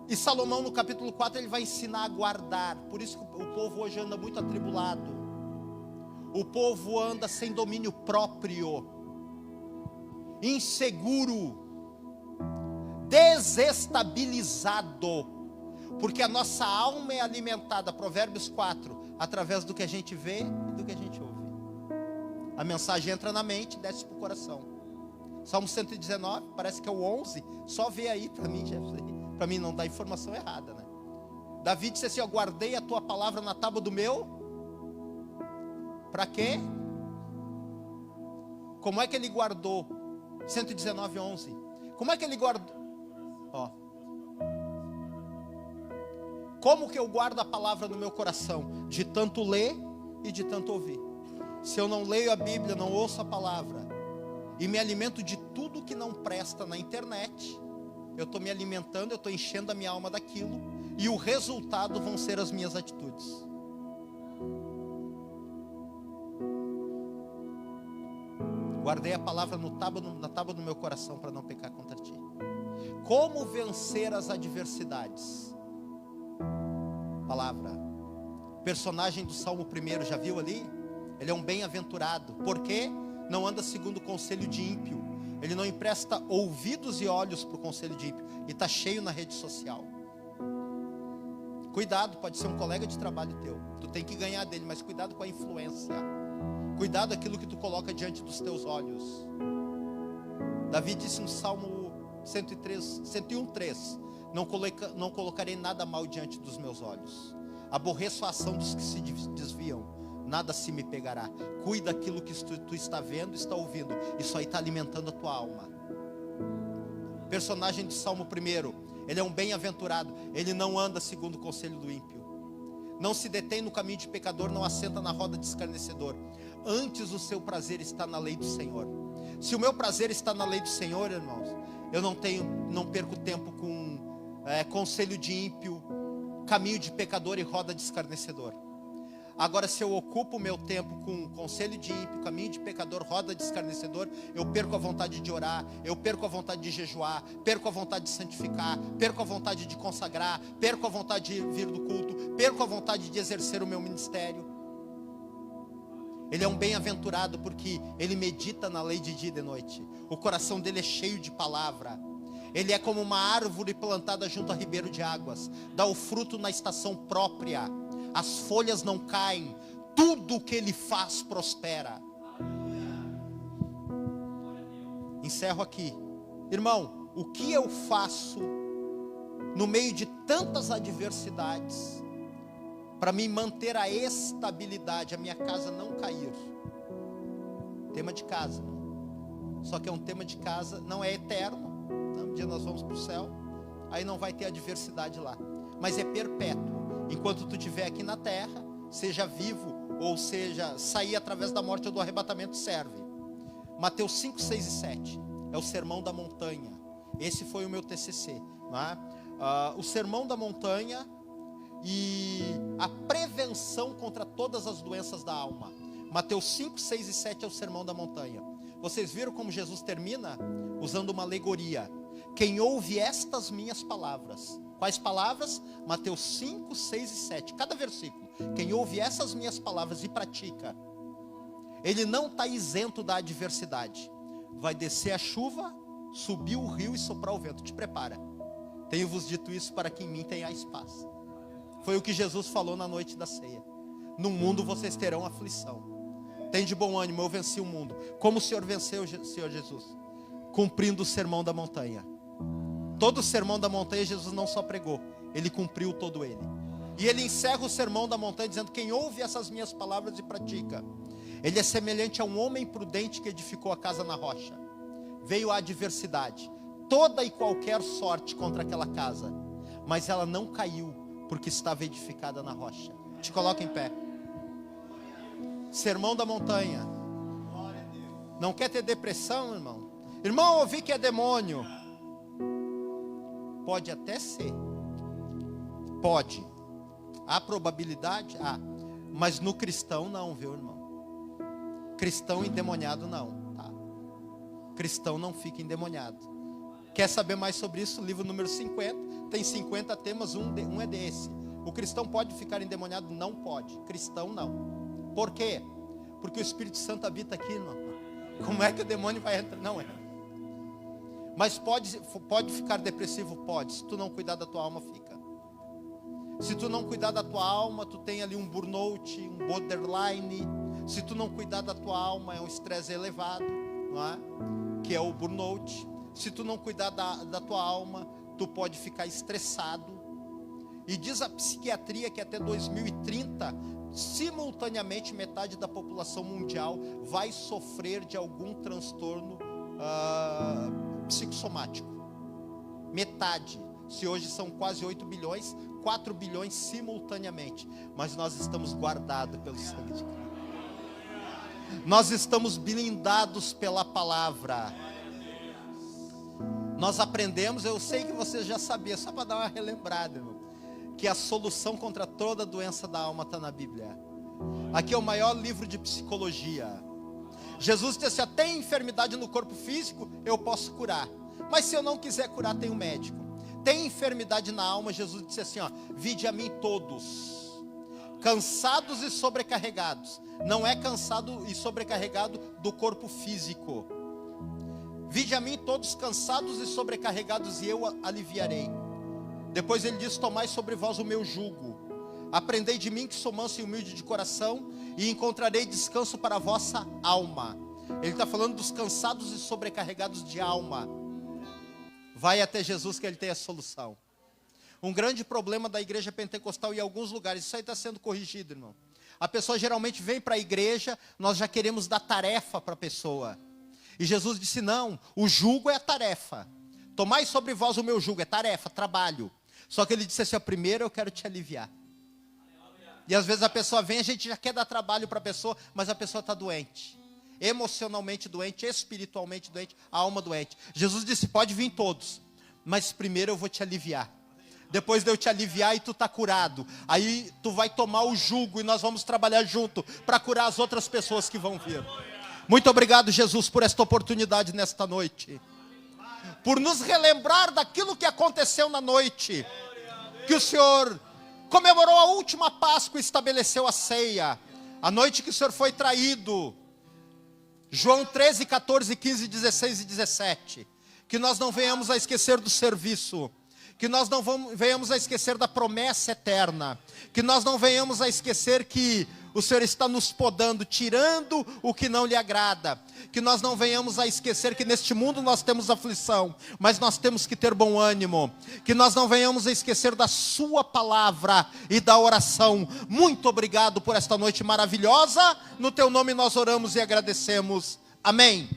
E Salomão no capítulo 4 ele vai ensinar a guardar. Por isso que o povo hoje anda muito atribulado. O povo anda sem domínio próprio, inseguro, desestabilizado, porque a nossa alma é alimentada, Provérbios 4, através do que a gente vê e do que a gente ouve. A mensagem entra na mente e desce para o coração. Salmo 119, parece que é o 11, só vê aí para mim, para mim não dar informação errada, né? Davi disse assim, eu guardei a tua palavra na tábua do meu, para quê? Como é que ele guardou? 119, 11. Como é que ele guardou? Ó. Como que eu guardo a palavra no meu coração? De tanto ler e de tanto ouvir. Se eu não leio a Bíblia, não ouço a palavra, e me alimento de tudo que não presta na internet, eu estou me alimentando, eu estou enchendo a minha alma daquilo, e o resultado vão ser as minhas atitudes. Guardei a palavra na tábua do meu coração para não pecar contra ti. Como vencer as adversidades? Palavra. Personagem do Salmo 1, já viu ali? Ele é um bem-aventurado. Por quê? Não anda segundo o conselho de ímpio. Ele não empresta ouvidos e olhos para o conselho de ímpio. E está cheio na rede social. Cuidado, pode ser um colega de trabalho teu. Tu tem que ganhar dele, mas cuidado com a influência. Cuidado aquilo que tu coloca diante dos teus olhos. Davi disse no Salmo 101:3, não colocarei nada mal diante dos meus olhos. Aborreço a ação dos que se desviam, nada se me pegará. Cuida daquilo que tu está vendo, está ouvindo. Isso aí está alimentando a tua alma. Personagem do Salmo 1, ele é um bem-aventurado. Ele não anda segundo o conselho do ímpio. Não se detém no caminho de pecador, não assenta na roda de escarnecedor. Antes o seu prazer está na lei do Senhor. Se o meu prazer está na lei do Senhor, irmãos, eu não perco tempo com conselho de ímpio, caminho de pecador e roda de escarnecedor. Agora, se eu ocupo o meu tempo com conselho de ímpio, caminho de pecador, roda de escarnecedor, eu perco a vontade de orar, eu perco a vontade de jejuar, perco a vontade de santificar, perco a vontade de consagrar, perco a vontade de vir do culto, perco a vontade de exercer o meu ministério. Ele é um bem-aventurado porque ele medita na lei de dia e de noite. O coração dele é cheio de palavra. Ele é como uma árvore plantada junto a ribeiro de águas. Dá o fruto na estação própria. As folhas não caem. Tudo o que ele faz prospera. Encerro aqui. Irmão, o que eu faço no meio de tantas adversidades para me manter a estabilidade, a minha casa não cair? Tema de casa. Só que é um tema de casa, não é eterno. Um dia nós vamos para o céu, aí não vai ter adversidade lá. Mas é perpétuo. Enquanto tu estiver aqui na terra, seja vivo, ou seja, sair através da morte ou do arrebatamento, serve. Mateus 5, 6 e 7. É o sermão da montanha. Esse foi o meu TCC. Não é? O sermão da montanha e a prevenção contra todas as doenças da alma. Mateus 5, 6 e 7 é o Sermão da Montanha. Vocês viram como Jesus termina? Usando uma alegoria. Quem ouve estas minhas palavras. Quais palavras? Mateus 5, 6 e 7. Cada versículo. Quem ouve essas minhas palavras e pratica, ele não está isento da adversidade. Vai descer a chuva, subir o rio e soprar o vento. Te prepara. Tenho-vos dito isso para que em mim tenhais paz. Foi o que Jesus falou na noite da ceia. No mundo vocês terão aflição. Tem de bom ânimo, eu venci o mundo. Como o Senhor venceu, Senhor Jesus? Cumprindo o sermão da montanha. Todo o sermão da montanha Jesus não só pregou, ele cumpriu todo ele. E ele encerra o sermão da montanha dizendo: quem ouve essas minhas palavras e pratica, ele é semelhante a um homem prudente que edificou a casa na rocha. Veio a adversidade, toda e qualquer sorte contra aquela casa, mas ela não caiu, porque estava edificada na rocha. Te coloca em pé. Sermão da montanha. Não quer ter depressão, irmão? Irmão, ouvi que é demônio. Pode até ser. Pode. Há probabilidade? Há. Mas no cristão não, viu, irmão? Cristão endemoniado não, tá? Cristão não fica endemoniado. Quer saber mais sobre isso? Livro número 50. Tem 50 temas, um é desse. O cristão pode ficar endemoniado? Não pode. Cristão não. Por quê? Porque o Espírito Santo habita aqui, irmão. Como é que o demônio vai entrar? Não é. Mas pode ficar depressivo? Pode. Se tu não cuidar da tua alma, fica. Se tu não cuidar da tua alma, tu tem ali um burnout, um borderline. Se tu não cuidar da tua alma, é um estresse elevado, não é? Que é o burnout. Se tu não cuidar da tua alma, tu pode ficar estressado. E diz a psiquiatria que até 2030, simultaneamente, metade da população mundial vai sofrer de algum transtorno psicossomático. Metade. Se hoje são quase 8 bilhões, 4 bilhões simultaneamente. Mas nós estamos guardados pelo sangue de Cristo. Nós estamos blindados pela palavra. Nós aprendemos, eu sei que você já sabia, só para dar uma relembrada, irmão, que a solução contra toda doença da alma está na Bíblia. Aqui é o maior livro de psicologia. Jesus disse: até enfermidade no corpo físico eu posso curar, mas se eu não quiser curar, tem um médico. Tem enfermidade na alma, Jesus disse assim: ó, vinde a mim todos, cansados e sobrecarregados. Não é cansado e sobrecarregado do corpo físico. Vinde a mim todos cansados e sobrecarregados, e eu aliviarei. Depois ele diz: tomai sobre vós o meu jugo, aprendei de mim que sou manso e humilde de coração, e encontrarei descanso para a vossa alma. Ele está falando dos cansados e sobrecarregados de alma. Vai até Jesus que ele tem a solução. Um grande problema da igreja pentecostal em alguns lugares, isso aí está sendo corrigido, irmão. A pessoa geralmente vem para a igreja, nós já queremos dar tarefa para a pessoa. E Jesus disse: não, o jugo é a tarefa. Tomai sobre vós o meu jugo, é tarefa, trabalho. Só que ele disse assim: primeiro eu quero te aliviar. E às vezes a pessoa vem, a gente já quer dar trabalho para a pessoa, mas a pessoa está doente. Emocionalmente doente, espiritualmente doente, a alma doente. Jesus disse: pode vir todos, mas primeiro eu vou te aliviar. Depois de eu te aliviar e tu está curado, aí tu vai tomar o jugo e nós vamos trabalhar junto para curar as outras pessoas que vão vir. Muito obrigado, Jesus, por esta oportunidade nesta noite, por nos relembrar daquilo que aconteceu na noite, que o Senhor comemorou a última Páscoa e estabeleceu a ceia, a noite que o Senhor foi traído. João 13, 14, 15, 16 e 17. Que nós não venhamos a esquecer do serviço, que nós não venhamos a esquecer da promessa eterna, que nós não venhamos a esquecer que o Senhor está nos podando, tirando o que não lhe agrada, que nós não venhamos a esquecer que neste mundo nós temos aflição, mas nós temos que ter bom ânimo, que nós não venhamos a esquecer da sua palavra e da oração. Muito obrigado por esta noite maravilhosa, no teu nome nós oramos e agradecemos, amém.